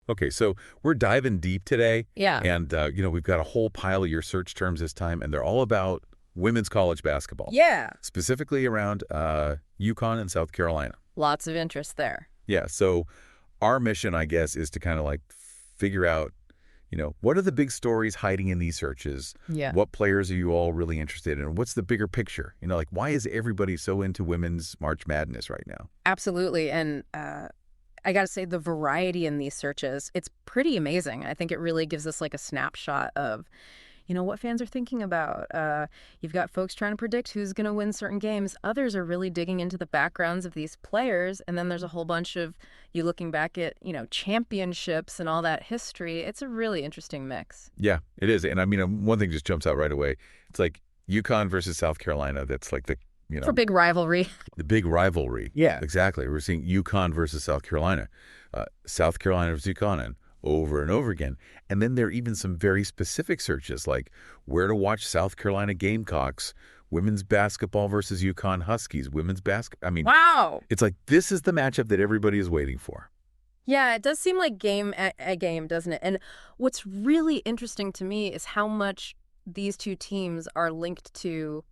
Okay, so we're diving deep today. Yeah. And, we've got a whole pile of your search terms this time, and they're all about women's college basketball, Yeah. specifically around UConn and South Carolina. Lots of interest there. Yeah, so our mission, I guess, is to kind of like figure out, what are the big stories hiding in these searches? Yeah. What players are you all really interested in? What's the bigger picture? Like why is everybody so into women's March Madness right now? Absolutely. And I got to say, the variety in these searches, it's pretty amazing. I think it really gives us like a snapshot of, what fans are thinking about. You've got folks trying to predict who's going to win certain games. Others are really digging into the backgrounds of these players. And then there's a whole bunch of you looking back at, championships and all that history. It's a really interesting mix. Yeah, it is. And I mean, one thing just jumps out right away. It's like UConn versus South Carolina. That's like For big rivalry. the big rivalry. Yeah. Exactly. We're seeing UConn versus South Carolina, South Carolina versus UConn over and over again. And then there are even some very specific searches like where to watch South Carolina Gamecocks, women's basketball versus UConn Huskies, women's basketball. I mean, Wow. it's like this is the matchup that everybody is waiting for. Yeah, it does seem like a game, doesn't it? And what's really interesting to me is how much these two teams are linked to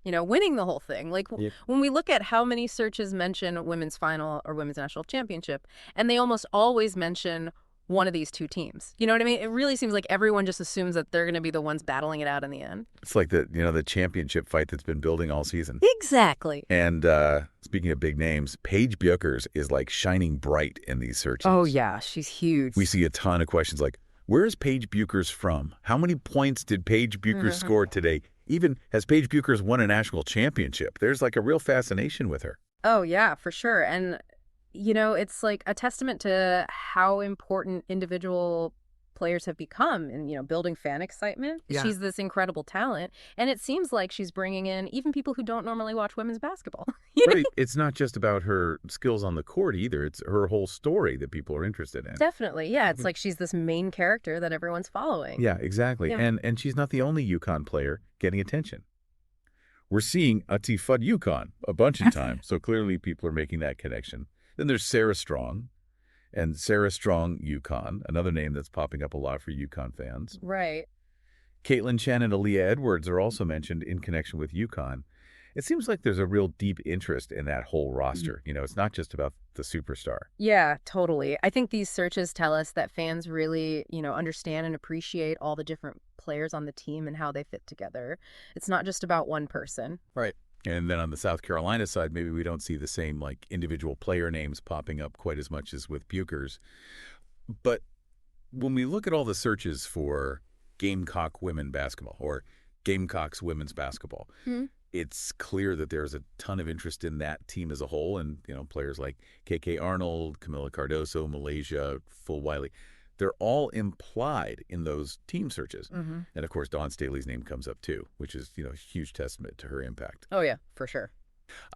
winning the whole thing. Like Yeah. when we look at how many searches mention women's final or women's national championship, and they almost always mention one of these two teams. You know what I mean? It really seems like everyone just assumes that they're going to be the ones battling it out in the end. It's like the championship fight that's been building all season. Exactly. And speaking of big names, Paige Bueckers is like shining bright in these searches. Oh, yeah. She's huge. We see a ton of questions like, where is Paige Bueckers from? How many points did Paige Bueckers score today? Even has Paige Bueckers won a national championship? There's like a real fascination with her. Oh, yeah, for sure. And, it's like a testament to how important individual players have become in, building fan excitement. Yeah. She's this incredible talent. And it seems like she's bringing in even people who don't normally watch women's basketball. Right. It's not just about her skills on the court either. It's her whole story that people are interested in. Definitely. Yeah. It's like she's this main character that everyone's following. Yeah, exactly. Yeah. And she's not the only UConn player getting attention. We're seeing Ati Fudd UConn a bunch of times, so clearly people are making that connection. Then there's Sarah Strong, and Sarah Strong UConn, another name that's popping up a lot for UConn fans. Right. Caitlin Chen and Aaliyah Edwards are also mentioned in connection with UConn. It seems like there's a real deep interest in that whole roster. It's not just about the superstar. Yeah, totally. I think these searches tell us that fans really, understand and appreciate all the different players on the team and how they fit together. It's not just about one person. Right. And then on the South Carolina side, maybe we don't see the same like individual player names popping up quite as much as with Bueckers. But when we look at all the searches for Gamecock women basketball or Gamecocks women's basketball, it's clear that there's a ton of interest in that team as a whole. And, players like KK Arnold, Camila Cardoso, Malaysia, Full Wiley, they're all implied in those team searches. And, of course, Dawn Staley's name comes up, too, which is, a huge testament to her impact. Oh, yeah, for sure.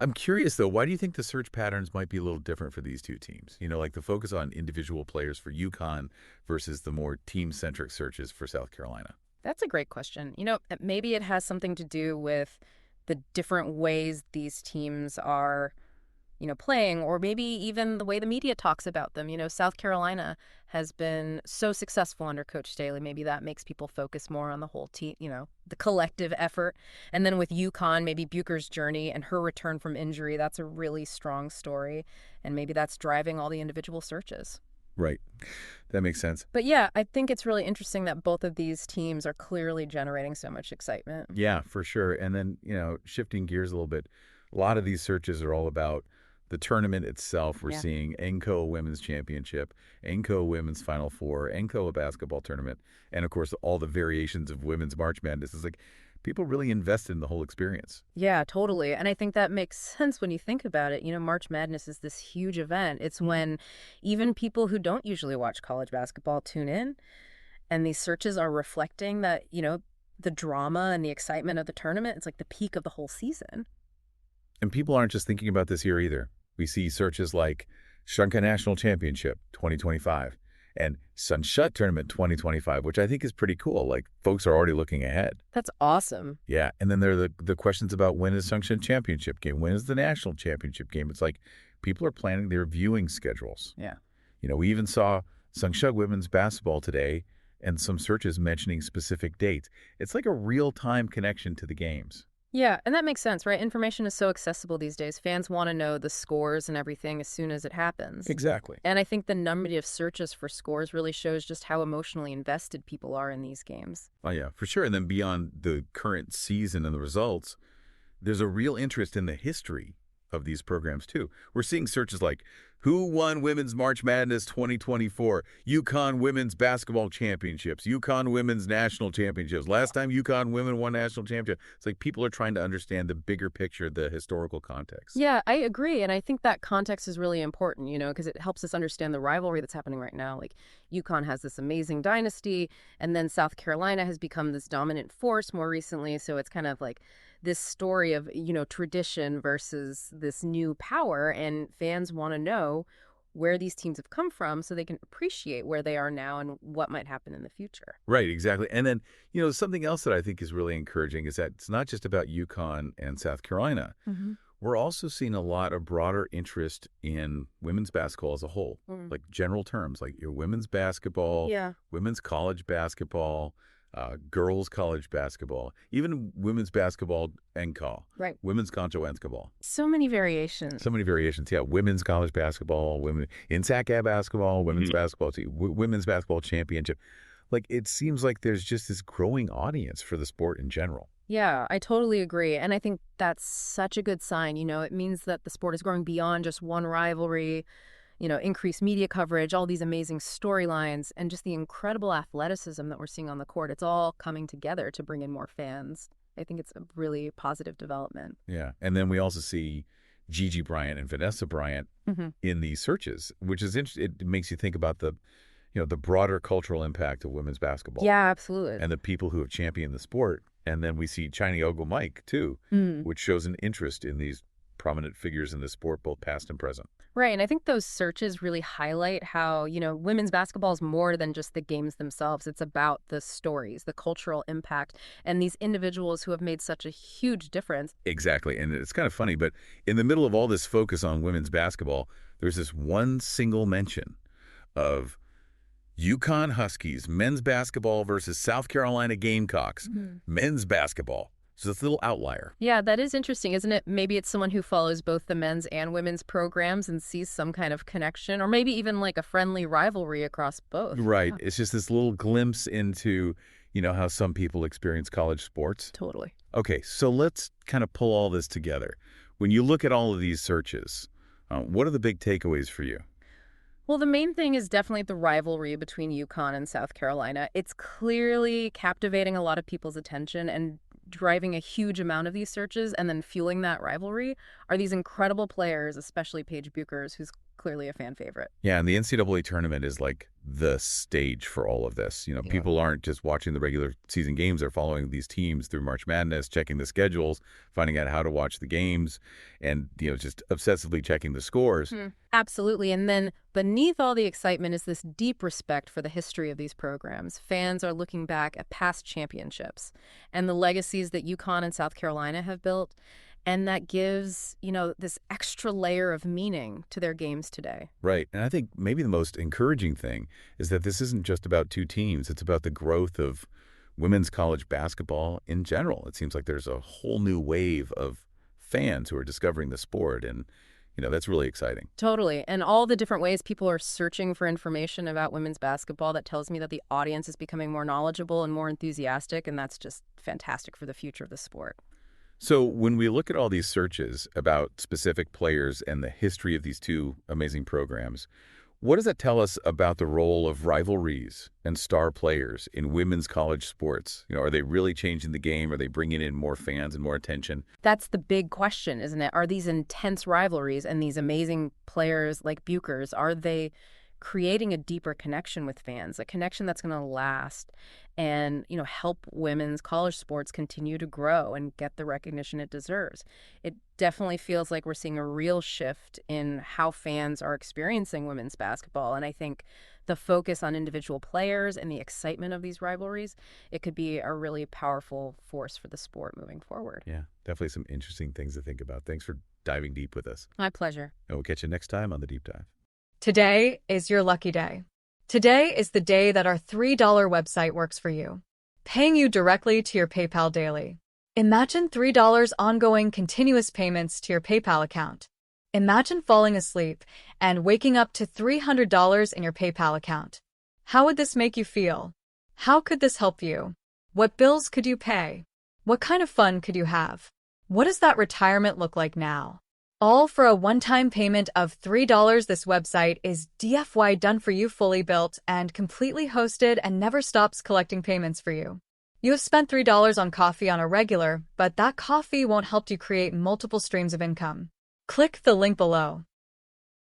I'm curious, though, why do you think the search patterns might be a little different for these two teams? Like the focus on individual players for UConn versus the more team-centric searches for South Carolina. That's a great question. Maybe it has something to do with the different ways these teams are, playing, or maybe even the way the media talks about them. South Carolina has been so successful under Coach Staley. Maybe that makes people focus more on the whole team, the collective effort. And then with UConn, maybe Bueckers' journey and her return from injury, that's a really strong story. And maybe that's driving all the individual searches. Right. That makes sense. But yeah, I think it's really interesting that both of these teams are clearly generating so much excitement. Yeah, for sure. And then, shifting gears a little bit, a lot of these searches are all about the tournament itself. We're seeing NCAA Women's Championship, NCAA Women's Final Four, NCAA Basketball Tournament, and, of course, all the variations of Women's March Madness. It's like people really invested in the whole experience. Yeah, totally. And I think that makes sense when you think about it. March Madness is this huge event. It's when even people who don't usually watch college basketball tune in, and these searches are reflecting that, the drama and the excitement of the tournament. It's like the peak of the whole season. And people aren't just thinking about this year either. We see searches like Shunka National Championship 2025 and Sunshut Tournament 2025, which I think is pretty cool. Like, folks are already looking ahead. That's awesome. Yeah. And then there are the questions about when is Sunshut Championship game? When is the National Championship game? It's like people are planning their viewing schedules. Yeah. We even saw Sungshug women's basketball today, and some searches mentioning specific dates. It's like a real-time connection to the games. Yeah, and that makes sense, right? Information is so accessible these days. Fans want to know the scores and everything as soon as it happens. Exactly. And I think the number of searches for scores really shows just how emotionally invested people are in these games. Oh, yeah, for sure. And then beyond the current season and the results, there's a real interest in the history of these programs, too. We're seeing searches like, who won Women's March Madness 2024? UConn Women's Basketball Championships, UConn Women's National Championships. Last time UConn women won national championship. It's like people are trying to understand the bigger picture, the historical context. Yeah, I agree. And I think that context is really important, because it helps us understand the rivalry that's happening right now. Like, UConn has this amazing dynasty, and then South Carolina has become this dominant force more recently. So it's kind of like this story of, tradition versus this new power. And fans want to know where these teams have come from so they can appreciate where they are now and what might happen in the future. Right, exactly. And then, something else that I think is really encouraging is that it's not just about UConn and South Carolina. Mm-hmm. We're also seeing a lot of broader interest in women's basketball as a whole, like general terms, like your women's basketball, women's college basketball, girls college basketball, even women's basketball NCAA, right? Women's Concho basketball. So many variations. So many variations. Yeah, women's college basketball, women in SAC basketball, women's basketball team, women's basketball championship. Like, it seems like there's just this growing audience for the sport in general. Yeah, I totally agree. And I think that's such a good sign. It means that the sport is growing beyond just one rivalry, increased media coverage, all these amazing storylines, and just the incredible athleticism that we're seeing on the court. It's all coming together to bring in more fans. I think it's a really positive development. Yeah. And then we also see Gigi Bryant and Vanessa Bryant in these searches, which is interesting. It makes you think about the broader cultural impact of women's basketball. Yeah, absolutely. And the people who have championed the sport. And then we see Chiny Ogle-Mike, too, which shows an interest in these prominent figures in the sport, both past and present. Right. And I think those searches really highlight how, women's basketball is more than just the games themselves. It's about the stories, the cultural impact, and these individuals who have made such a huge difference. Exactly. And it's kind of funny, but in the middle of all this focus on women's basketball, there's this one single mention of UConn Huskies men's basketball versus South Carolina Gamecocks men's basketball. So it's a little outlier. Yeah, that is interesting, isn't it? Maybe it's someone who follows both the men's and women's programs and sees some kind of connection, or maybe even like a friendly rivalry across both. Right. Yeah. It's just this little glimpse into, how some people experience college sports. Totally. Okay, so let's kind of pull all this together. When you look at all of these searches, what are the big takeaways for you? Well, the main thing is definitely the rivalry between UConn and South Carolina. It's clearly captivating a lot of people's attention, and driving a huge amount of these searches and then fueling that rivalry are these incredible players, especially Paige Bueckers, who's clearly a fan favorite. Yeah, and the NCAA tournament is like the stage for all of this. People aren't just watching the regular season games. They're following these teams through March Madness, checking the schedules, finding out how to watch the games, and, just obsessively checking the scores. Absolutely. And then beneath all the excitement is this deep respect for the history of these programs. Fans are looking back at past championships and the legacies that UConn and South Carolina have built. And that gives, this extra layer of meaning to their games today. Right. And I think maybe the most encouraging thing is that this isn't just about two teams. It's about the growth of women's college basketball in general. It seems like there's a whole new wave of fans who are discovering the sport. And, that's really exciting. Totally. And all the different ways people are searching for information about women's basketball, that tells me that the audience is becoming more knowledgeable and more enthusiastic. And that's just fantastic for the future of the sport. So when we look at all these searches about specific players and the history of these two amazing programs, what does that tell us about the role of rivalries and star players in women's college sports? Are they really changing the game? Are they bringing in more fans and more attention? That's the big question, isn't it? Are these intense rivalries and these amazing players like Bueckers, are they creating a deeper connection with fans, a connection that's going to last and, help women's college sports continue to grow and get the recognition it deserves? It definitely feels like we're seeing a real shift in how fans are experiencing women's basketball. And I think the focus on individual players and the excitement of these rivalries, it could be a really powerful force for the sport moving forward. Yeah, definitely some interesting things to think about. Thanks for diving deep with us. My pleasure. And we'll catch you next time on The Deep Dive. Today is your lucky day. Today is the day that our $3 website works for you, paying you directly to your PayPal daily. Imagine $3 ongoing continuous payments to your PayPal account. Imagine falling asleep and waking up to $300 in your PayPal account. How would this make you feel? How could this help you? What bills could you pay? What kind of fun could you have? What does that retirement look like now? All for a one-time payment of $3. This website is DFY done for you, fully built and completely hosted, and never stops collecting payments for you. You have spent $3 on coffee on a regular, but that coffee won't help you create multiple streams of income. Click the link below.